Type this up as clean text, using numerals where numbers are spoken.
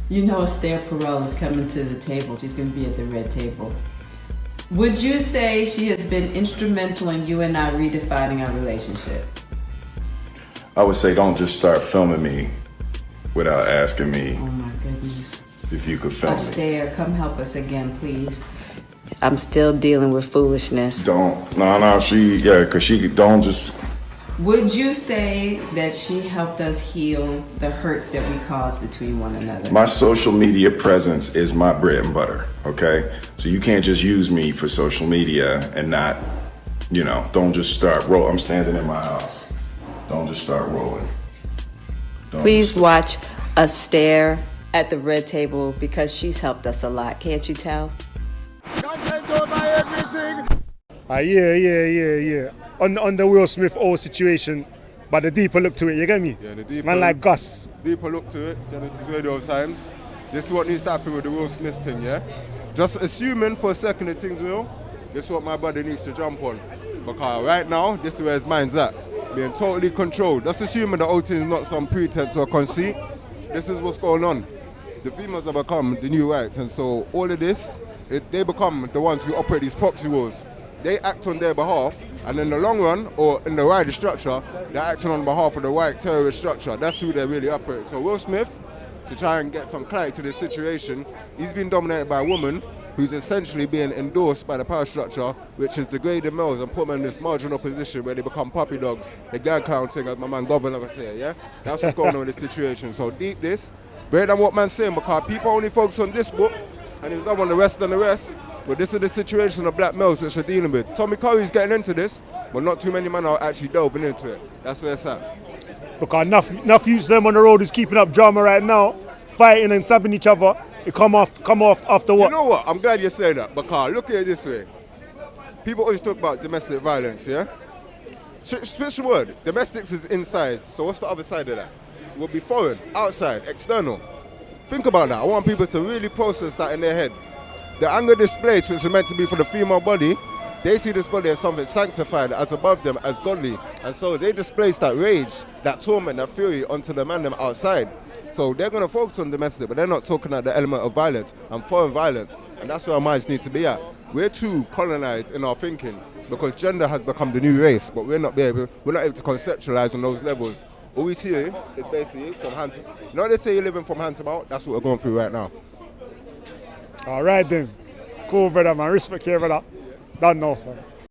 You know Esther Perel is coming to the table. She's going to be at the red table. Would you say she has been instrumental in you and I redefining our relationship? I would say don't just start filming me without asking me Oh my goodness. if you could film me. Esther, come help us again, please. I'm still dealing with foolishness. Cause she don't just. Would you say that she helped us heal the hurts that we caused between one another? My social media presence is my bread and butter, okay? So you can't just use me for social media and not, don't just start rolling. I'm standing in my house. Don't just start rolling. Please watch us stare at the red table because she's helped us a lot. Can't you tell? Yeah. On the Will Smith old situation, but the deeper look to it, you get me? Yeah, the deeper Man like Gus. Deeper look to it, Genesis Radio Times. This is what needs to happen with the Will Smith thing, yeah? Just assuming for a second that things will, this is what my brother needs to jump on. Because right now, this is where his mind's at. Being totally controlled. Just assuming the whole thing is not some pretense or conceit. This is what's going on. The females have become the new whites, and so all of this, they become the ones who operate these proxy wars. They act on their behalf, and in the long run, or in the wider structure, they're acting on behalf of the white terrorist structure. That's who they really operate. So Will Smith, to try and get some clarity to this situation, he's been dominated by a woman who's essentially being endorsed by the power structure, which is degrading males and put them in this marginal position where they become puppy dogs, the gag counting, as my man Governor would say, yeah? That's what's going on with this situation. So deep this, better than what man's saying, because people only focus on this book, and he's not on the rest and the rest. But this is the situation of black males that we're dealing with. Tommy Curry's getting into this, but not too many men are actually delving into it. That's where it's at. Because enough youths them on the road who's keeping up drama right now, fighting and stabbing each other. It come off after what? You know what? I'm glad you say that, because look at it this way. People always talk about domestic violence, yeah? Switch the word. Domestics is inside, so what's the other side of that? It will be foreign, outside, external. Think about that. I want people to really process that in their head. The anger displays, which are meant to be for the female body, they see this body as something sanctified, as above them, as godly. And so they displace that rage, that torment, that fury onto the man them outside. So they're going to focus on domestic, but they're not talking about the element of violence and foreign violence. And that's where our minds need to be at. We're too colonized in our thinking because gender has become the new race, but we're not able to conceptualize on those levels. All we see is basically from hand to... You know what they say you're living from hand to mouth? That's what we're going through right now. All right then. Cool, brother, man. Respect here, brother. Don't know, fam.